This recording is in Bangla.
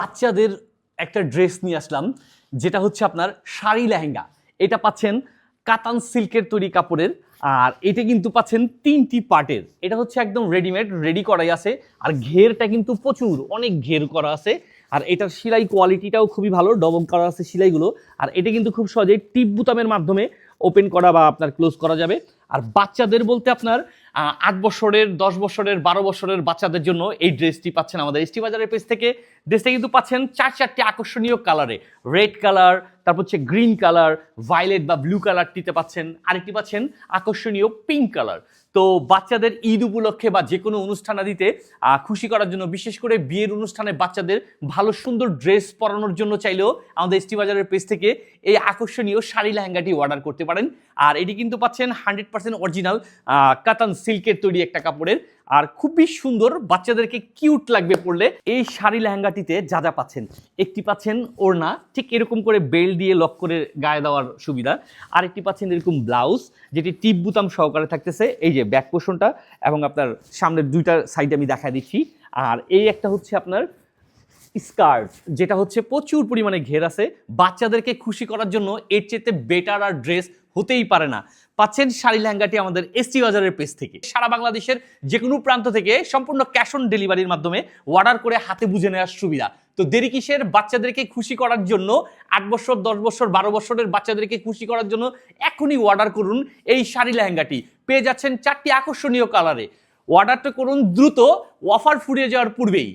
বাচ্চাদের একটা ড্রেস নিয়ে আসলাম, যেটা হচ্ছে আপনার শাড়ি লেহেঙ্গা। এটা পাচ্ছেন কাতান সিল্কের তৈরি কাপড়ের, আর এটা কিন্তু পাচ্ছেন 3টি পার্টের। এটা হচ্ছে একদম রেডিমেড, রেডি করাই আছে, আর ঘেরটা কিন্তু প্রচুর, অনেক ঘের করা আছে। আর এটার সেলাই কোয়ালিটিটাও খুবই ভালো, ডবল করা আছে সেলাইগুলো। আর এটা কিন্তু খুব সহজেই টিপ বুতামের মাধ্যমে ওপেন করা বা আপনার ক্লোজ করা যাবে। আর বাচ্চাদের বলতে আপনার 8 বছরের, 10 বছরের, 12 বছরের বাচ্চাদের জন্য এই ড্রেসটি পাচ্ছেন আমাদের এসটি বাজারের পেজ থেকে। ড্রেসটা কিন্তু পাচ্ছেন 4টি আকর্ষণীয় কালারে, রেড কালার, তারপর হচ্ছে গ্রিন কালার, ভায়োলেট বা ব্লু কালারটিতে পাচ্ছেন, আরেকটি পাচ্ছেন আকর্ষণীয় পিঙ্ক কালার। তো বাচ্চাদের ঈদ উপলক্ষে বা যে কোনো অনুষ্ঠান আদিতে খুশি করার জন্য, বিশেষ করে বিয়ের অনুষ্ঠানে বাচ্চাদের ভালো সুন্দর ড্রেস পরানোর জন্য চাইলেও আমাদের এসটি বাজারের পেজ থেকে এই আকর্ষণীয় শাড়ি লেহেঙ্গাটি অর্ডার করতে পারেন। আর এটি কিন্তু পাচ্ছেন 100% অরিজিনাল কাতান সিল্কের তৈরি একটা কাপড়ের, আর খুবই সুন্দর, বাচ্চাদেরকে কিউট লাগবে পরলে। এই শাড়ি লেহেঙ্গাটিতে যা যা পাচ্ছেন, একটি পাচ্ছেন ওড়না, ঠিক এরকম করে বেল্ট দিয়ে লক করে গায়ে দেওয়ার সুবিধা। আরেকটি পাচ্ছেন এরকম ব্লাউজ, যেটি টিপ বুতাম সহকারে থাকতেছে, এই যে ব্যাক পোর্শনটা এবং আপনার সামনের দুইটা সাইড আমি দেখা দিচ্ছি। আর এই একটা হচ্ছে আপনার স্কার্ট, যেটা হচ্ছে প্রচুর পরিমাণে ঘের আছে। বাচ্চাদেরকে খুশি করার জন্য এর চেয়ে বেটার আর ড্রেস হতেই পারে না। পাচ্ছেন শাড়ি লেহেঙ্গাটি আমাদের এসটি বাজারের পেজ থেকে। সারা বাংলাদেশের যে কোনো প্রান্ত থেকে সম্পূর্ণ ক্যাশ অন ডেলিভারির মাধ্যমে অর্ডার করে হাতে বুঝে নেওয়ার সুবিধা। তো দেরি কিসের? বাচ্চাদেরকে খুশি করার জন্য, 8 বছর, 10 বছর, 12 বছরের বাচ্চাদেরকে খুশি করার জন্য এখনই অর্ডার করুন এই শাড়ি লেহেঙ্গাটি। পেয়ে যাচ্ছেন 4টি আকর্ষণীয় কালারে। অর্ডারটা করুন দ্রুত, অফার ফুরিয়ে যাওয়ার পূর্বেই।